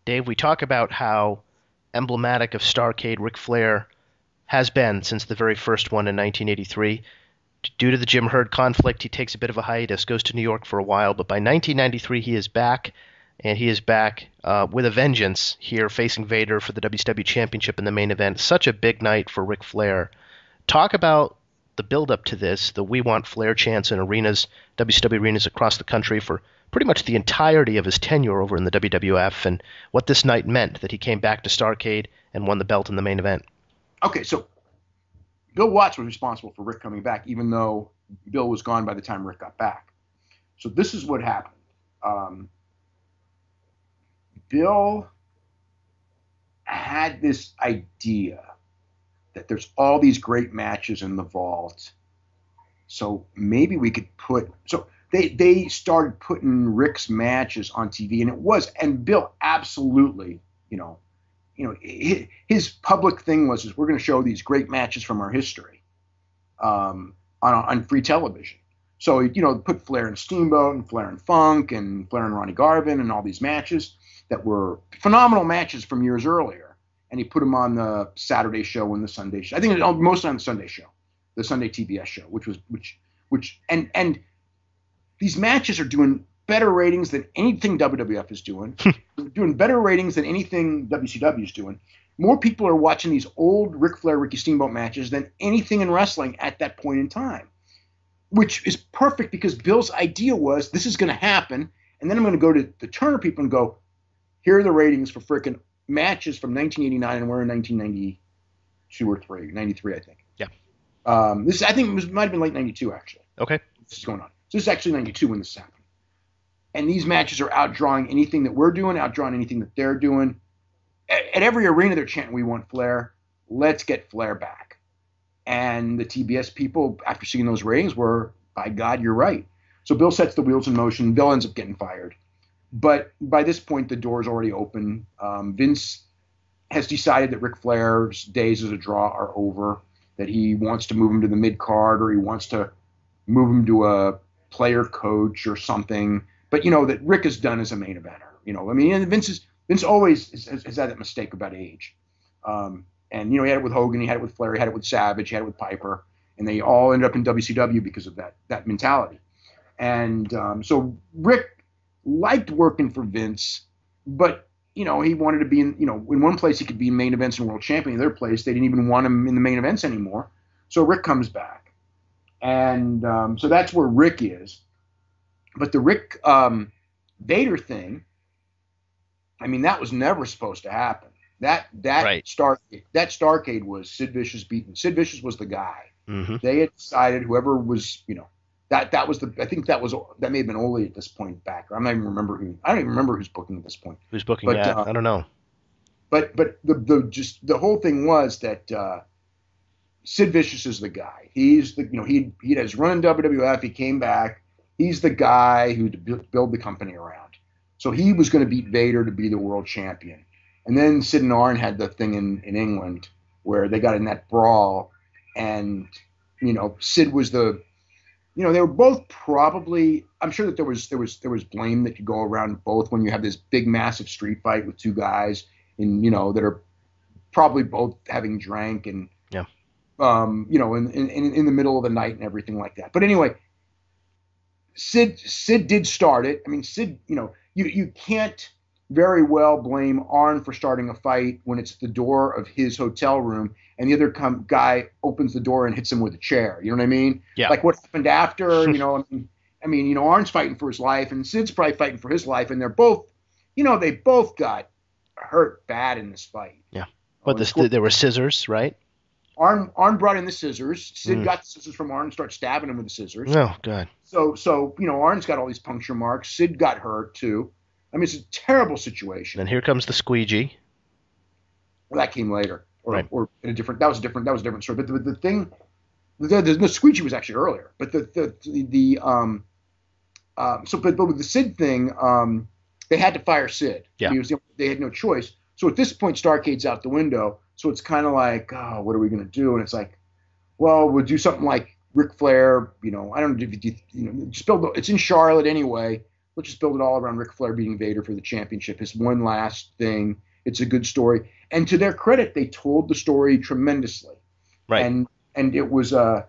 Dave, we talk about how emblematic of Starrcade Ric Flair has been since the very first one in 1983. Due to the Jim Herd conflict, he takes a bit of a hiatus, goes to New York for a while, but by 1993 he is back, and he is back with a vengeance here, facing Vader for the WCW Championship in the main event. Such a big night for Ric Flair. Talk about the build-up to this, the We Want Flair chants in arenas, WCW arenas across the country for pretty much the entirety of his tenure over in the WWF, and what this night meant, that he came back to Starrcade and won the belt in the main event. Okay, so Bill Watts was responsible for Rick coming back, even though Bill was gone by the time Rick got back. So this is what happened. Bill had this idea that there's all these great matches in the vault. So maybe we could put – so they started putting Rick's matches on TV, and Bill absolutely, his public thing was we're going to show these great matches from our history on free television. So, put Flair and Steamboat and Flair and Funk and Flair and Ronnie Garvin and all these matches that were phenomenal matches from years earlier. And he put them on the Saturday show and the Sunday show. I think mostly on the Sunday show, the Sunday TBS show, and these matches are doing better ratings than anything WWF is doing. They're doing better ratings than anything WCW is doing. More people are watching these old Ric Flair, Ricky Steamboat matches than anything in wrestling at that point in time, which is perfect because Bill's idea was this is going to happen, and then I'm going to go to the Turner people and go, here are the ratings for frickin' matches from 1989, and we're in 1992 or 93, I think. Yeah. This I think might have been late 92, actually. Okay. This is going on. So this is actually 92 when this happened. And these matches are outdrawing anything that we're doing, outdrawing anything that they're doing. At every arena, they're chanting, "We want Flair. Let's get Flair back." And the TBS people, after seeing those ratings, were, by God, you're right. So Bill sets the wheels in motion. Bill ends up getting fired. But by this point, the door's already open. Vince has decided that Ric Flair's days as a draw are over, that he wants to move him to the mid-card, or he wants to move him to a player coach or something. But, that Rick is done as a main eventer. Vince always has had that mistake about age. And, he had it with Hogan, he had it with Flair, he had it with Savage, he had it with Piper, and they all ended up in WCW because of that mentality. And so Rick liked working for Vince, but, he wanted to be in one place he could be in main events and world champion. In the other place, they didn't even want him in the main events anymore. So Rick comes back. And so that's where Rick is. But the Rick Vader thing, that was never supposed to happen. That right. Starrcade was Sid Vicious beaten. Sid Vicious was the guy. Mm-hmm. They had decided whoever was, that was that may have been Ole at this point back. I don't even remember who's booking at this point. Who's booking? I don't know. But the whole thing was that Sid Vicious is the guy. He's the he has run in WWF. He came back. He's the guy who to build the company around. So he was going to beat Vader to be the world champion. And then Sid and Arn had the thing in England where they got in that brawl, and Sid was the they were both probably, I'm sure that there was blame that could go around both when you have this big massive street fight with two guys that are probably both having drank and yeah. In the middle of the night and everything like that. But anyway, Sid did start it. Sid, you can't very well blame Arn for starting a fight when it's the door of his hotel room and the other guy opens the door and hits him with a chair. You know what I mean? Yeah. Like what happened after, Arn's fighting for his life and Sid's probably fighting for his life, and they're both, they both got hurt bad in this fight. Yeah. But there were scissors, right? Arn brought in the scissors. Sid got the scissors from Arn and started stabbing him with the scissors. Oh, God. So Arn's got all these puncture marks. Sid got hurt, too. It's a terrible situation. And here comes the squeegee. Well, that came later. Right. Or in a different – that was a different story. But the thing – the squeegee was actually earlier. But but with the Sid thing, they had to fire Sid. Yeah. They had no choice. So at this point, Starrcade's out the window. So it's kind of like, oh, what are we going to do? And it's like, well, we'll do something like Ric Flair. I don't know if just build. It's in Charlotte anyway. let's just build it all around Ric Flair beating Vader for the championship. His one last thing. It's a good story. And to their credit, they told the story tremendously. Right. And it was the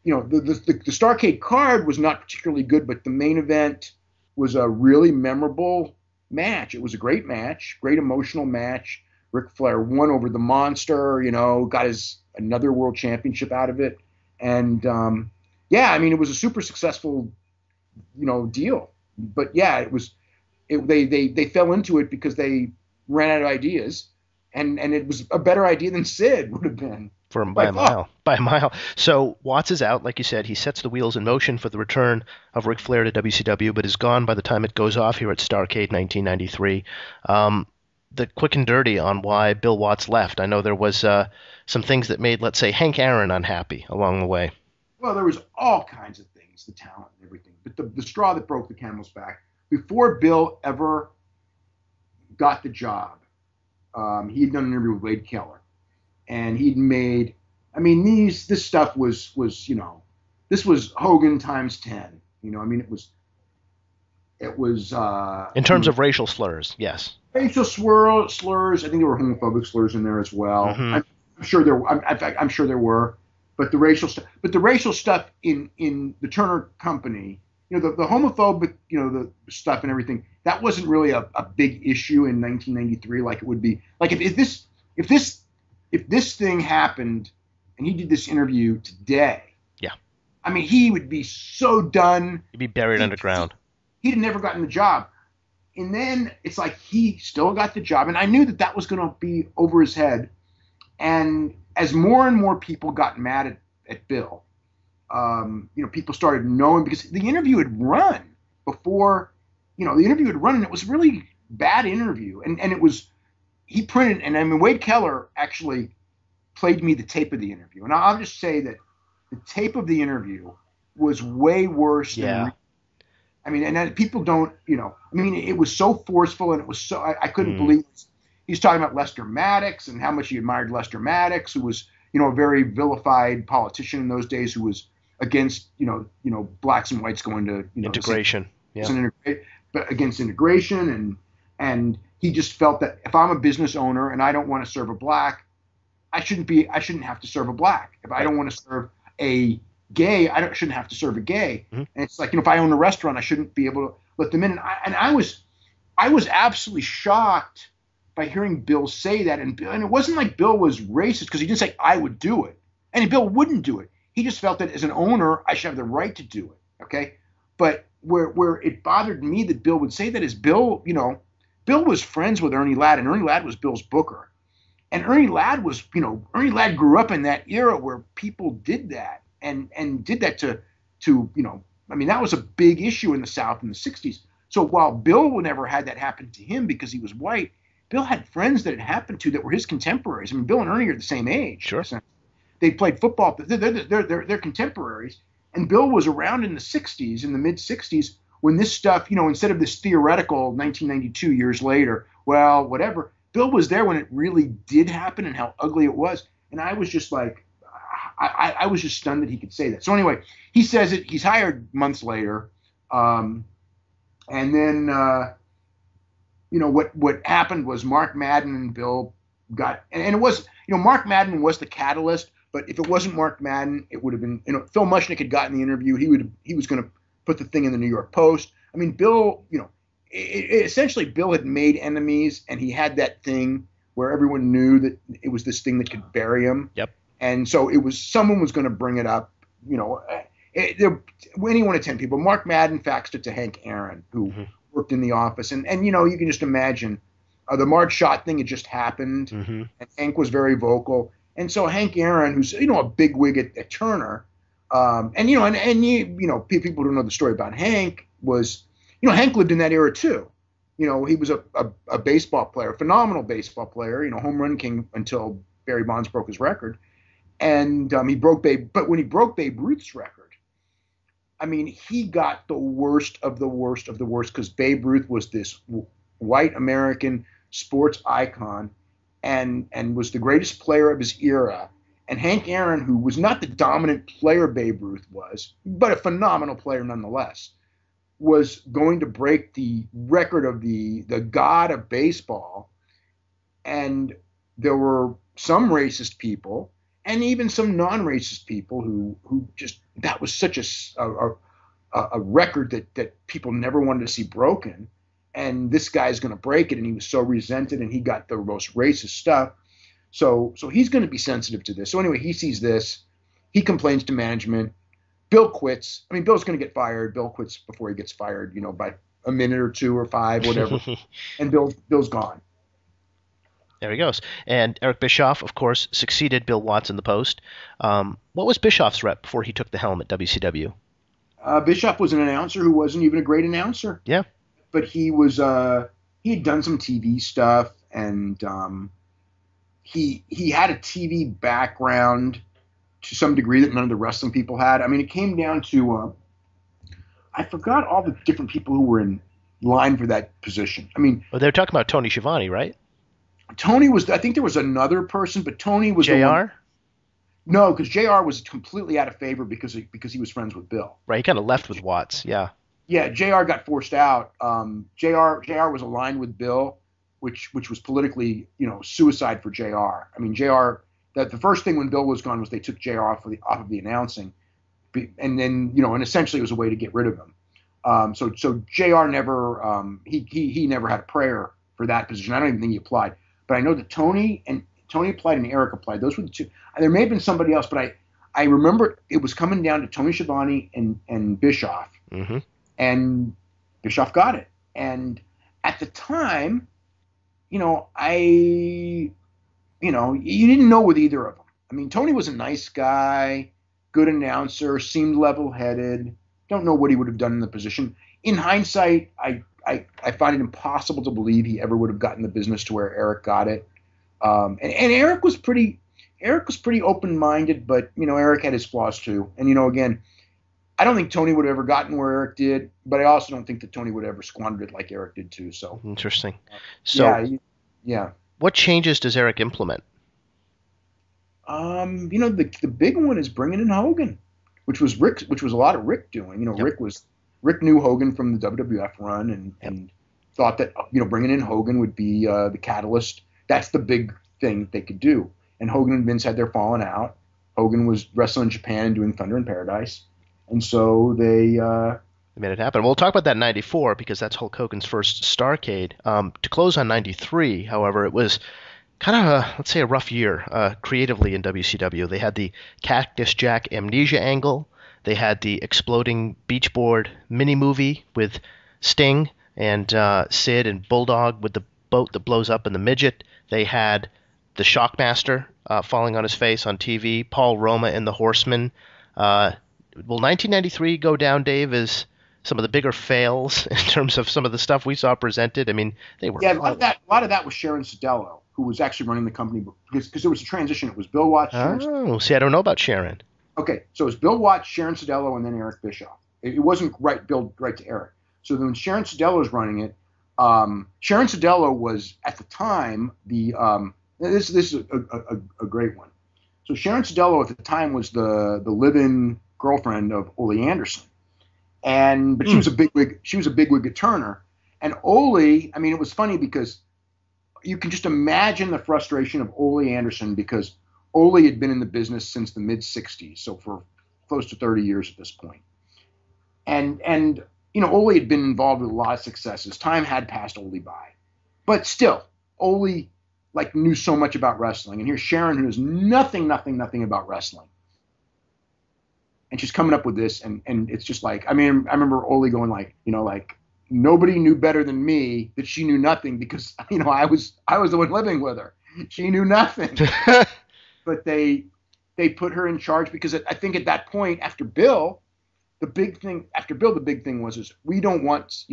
Starrcade card was not particularly good, but the main event was a really memorable match. It was a great match, great emotional match. Ric Flair won over the Monster, got his another world championship out of it. And it was a super successful, deal. But yeah, they fell into it because they ran out of ideas, and it was a better idea than Sid would have been. By a mile. By a mile. So Watts is out, like you said. He sets the wheels in motion for the return of Ric Flair to WCW, but is gone by the time it goes off here at Starrcade 1993. The quick and dirty on why Bill Watts left. I know there was some things that made, let's say, Hank Aaron unhappy along the way. Well, there was all kinds of things, the talent and everything. But the straw that broke the camel's back, before Bill ever got the job, he had done an interview with Wade Keller. And he'd made, this stuff was this was Hogan times 10. It was in terms of racial slurs, yes. Racial slurs. I think there were homophobic slurs in there as well. Mm-hmm. I'm sure there. In fact, I'm sure there were. But the racial stuff in the Turner Company, the homophobic, the stuff and everything, that wasn't really a big issue in 1993 like it would be. Like if this thing happened and he did this interview today, yeah, he would be so done. He'd be buried underground. He'd have never gotten the job. And then it's like he still got the job. And I knew that was going to be over his head. And as more and more people got mad at Bill, people started knowing, because the interview had run before, and it was a really bad interview. And it was, he printed, and Wade Keller actually played me the tape of the interview. And I'll just say that the tape of the interview was way worse than, and people don't, it was so forceful, and it was so, I couldn't believe it. He's talking about Lester Maddox and how much he admired Lester Maddox, who was, a very vilified politician in those days, who was against, blacks and whites going to, integration. But against integration. And he just felt that if I'm a business owner and I don't want to serve a black, I shouldn't have to serve a black. If I don't want to serve a gay, shouldn't have to serve a gay. Mm-hmm. And it's like, if I own a restaurant, I shouldn't be able to let them in. And I was absolutely shocked by hearing Bill say that. And it wasn't like Bill was racist, because he didn't say I would do it. And Bill wouldn't do it. He just felt that as an owner, I should have the right to do it. Okay. But where it bothered me that Bill would say that is Bill was friends with Ernie Ladd, and Ernie Ladd was Bill's booker. And Ernie Ladd grew up in that era where people did that and did that to that was a big issue in the South in the 60s. So while Bill never had that happen to him because he was white, Bill had friends that it happened to that were his contemporaries. Bill and Ernie are the same age. Sure. They played football. They're contemporaries. And Bill was around in the 60s, in the mid 60s, when this stuff, instead of this theoretical 1992 years later, well, whatever, Bill was there when it really did happen and how ugly it was. And I was just like, I was just stunned that he could say that. So anyway, he says it. He's hired months later. And then, what happened was Mark Madden and Bill got, and it was, Mark Madden was the catalyst, but if it wasn't Mark Madden, it would have been, Phil Mushnick had gotten the interview. He was going to put the thing in the New York Post. Bill, essentially Bill had made enemies, and he had that thing where everyone knew that it was this thing that could bury him. Yep. And so someone was going to bring it up, any one of 10 people. Mark Madden faxed it to Hank Aaron, who worked in the office. And you can just imagine the Marge Schott thing had just happened, and Hank was very vocal. And so Hank Aaron, who's, a bigwig at Turner, people who know the story about Hank was, Hank lived in that era too. He was a baseball player, a phenomenal baseball player, home run king until Barry Bonds broke his record. And but when he broke Babe Ruth's record, he got the worst of the worst of the worst, because Babe Ruth was this white American sports icon and was the greatest player of his era. And Hank Aaron, who was not the dominant player Babe Ruth was, but a phenomenal player nonetheless, was going to break the record of the god of baseball, and there were some racist people and even some non-racist people who just, that was such a record that people never wanted to see broken, and this guy's going to break it, and he was so resented, and he got the most racist stuff. So he's going to be sensitive to this. So anyway, he sees this, he complains to management. Bill quits. I mean, Bill's going to get fired. Bill quits before he gets fired, by a minute or two or five, whatever. And Bill's gone. There he goes. And Eric Bischoff, of course, succeeded Bill Watts in the post. What was Bischoff's rep before he took the helm at WCW? Bischoff was an announcer who wasn't even a great announcer. Yeah. But he was he had done some TV stuff, and he had a TV background to some degree that none of the wrestling people had. I mean, it came down to I forgot all the different people who were in line for that position. I mean, well, they were talking about Tony Schiavone, right? Tony was, I think there was another person, but Tony was JR? No, because JR was completely out of favor because he was friends with Bill. Right, he kind of left with Watts, yeah. Yeah, JR got forced out. JR was aligned with Bill, which was politically, suicide for JR. I mean, the first thing when Bill was gone was they took JR off of the announcing, and then and essentially it was a way to get rid of him. So JR never he never had a prayer for that position. I don't even think he applied, but I know that Tony applied and Eric applied. Those were the two. There may have been somebody else, but I remember it was coming down to Tony Schiavone and Bischoff, and Bischoff got it. And at the time, you didn't know with either of them. I mean, Tony was a nice guy, good announcer, seemed level-headed. Don't know what he would have done in the position. In hindsight, I find it impossible to believe he ever would have gotten the business to where Eric got it. And Eric was pretty open-minded, but Eric had his flaws too. And again, I don't think Tony would have ever gotten where Eric did, but I also don't think that Tony would have ever squandered it like Eric did too. So interesting. So yeah. What changes does Eric implement? The big one is bringing in Hogan, which was a lot of Ric doing. Yep. Ric knew Hogan from the WWF run and thought that bringing in Hogan would be the catalyst. That's the big thing that they could do. And Hogan and Vince had their falling out. Hogan was wrestling in Japan and doing Thunder in Paradise, and so they made it happen. We'll talk about that in '94 because that's Hulk Hogan's first Starrcade. To close on '93, however, it was kind of a rough year creatively in WCW. They had the Cactus Jack amnesia angle. They had the exploding beach board mini movie with Sting and Sid and Bulldog with the boat that blows up in the midget. They had the Shockmaster falling on his face on TV. Paul Roma and the Horsemen. Will 1993 go down, Dave, as some of the bigger fails in terms of some of the stuff we saw presented? I mean, they were... Yeah, a lot of that was Sharon Sadello, who was actually running the company because there was a transition. It was Bill Watts. See, I don't know about Sharon. Okay, so it was Bill Watts, Sharon Sadello, and then Eric Bischoff. It wasn't Bill right to Eric. So then when Sharon Sadello was running it, Sharon Sadello was at the time this is a great one. So Sharon Sadello at the time was the live-in girlfriend of Ole Anderson, but she was a bigwig. She was a bigwig at Turner, and Ole. I mean, it was funny because you can just imagine the frustration of Ole Anderson because Ole had been in the business since the mid '60s, so for close to 30 years at this point, and Ole had been involved with a lot of successes. Time had passed Ole by, but still, Ole knew so much about wrestling, and here's Sharon who knows nothing about wrestling. And she's coming up with this, and it's just I remember Ole going nobody knew better than me that she knew nothing because I was the one living with her. She knew nothing, but they put her in charge because I think at that point after Bill, the big thing was we don't want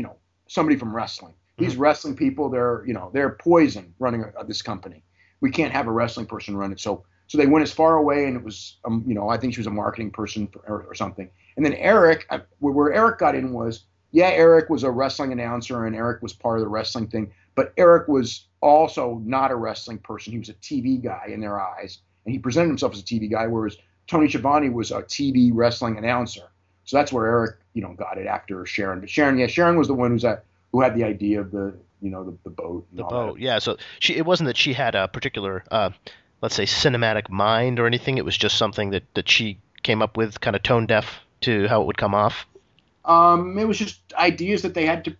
somebody from wrestling. These wrestling people, they're poison running this company. We can't have a wrestling person run it. So they went as far away, and it was, I think she was a marketing person or something. And then Eric, where Eric got in was, Eric was a wrestling announcer, and Eric was part of the wrestling thing. But Eric was also not a wrestling person. He was a TV guy in their eyes, and he presented himself as a TV guy, whereas Tony Schiavone was a TV wrestling announcer. So that's where Eric, got it after Sharon. But Sharon was the one who had the idea of the boat and The all that. boat, yeah. So it wasn't that she had a particular, let's say, cinematic mind or anything. It was just something that she came up with, kind of tone deaf to how it would come off. It was just ideas that they had to,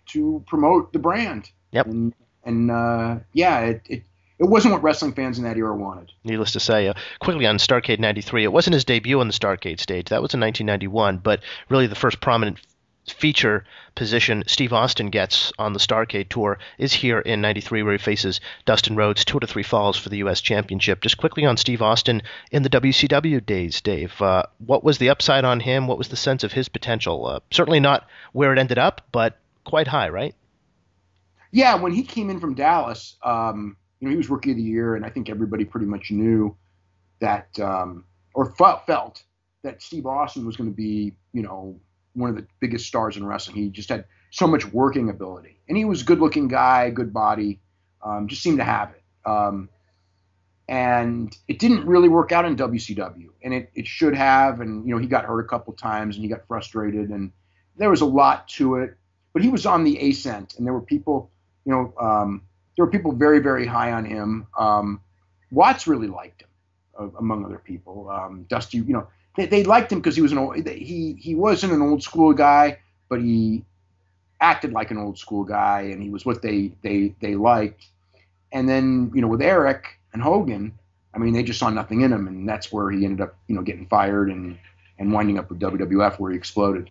to promote the brand, Yep. and yeah, it wasn't what wrestling fans in that era wanted. Needless to say, quickly on Starrcade '93, it wasn't his debut on the Starrcade stage. That was in 1991, but really the first prominent feature position Steve Austin gets on the Starrcade tour is here in '93, where he faces Dustin Rhodes 2 out of 3 falls for the U.S. Championship. Just quickly on Steve Austin in the WCW days, Dave. What was the upside on him? What was the sense of his potential? Certainly not where it ended up, but quite high, right? Yeah, when he came in from Dallas, he was Rookie of the Year, and I think everybody pretty much knew that, or felt that Steve Austin was going to be, one of the biggest stars in wrestling. He just had so much working ability, and he was a good-looking guy, good body, just seemed to have it. And it didn't really work out in WCW, and it should have. And he got hurt a couple times, and he got frustrated, and there was a lot to it. But he was on the ascent, and there were people, very, very high on him. Watts really liked him, among other people. Dusty, they liked him because he was he wasn't an old school guy, but he acted like an old school guy, and he was what they liked. And then with Eric and Hogan, I mean, they just saw nothing in him, and that's where he ended up getting fired and winding up with WWF, where he exploded.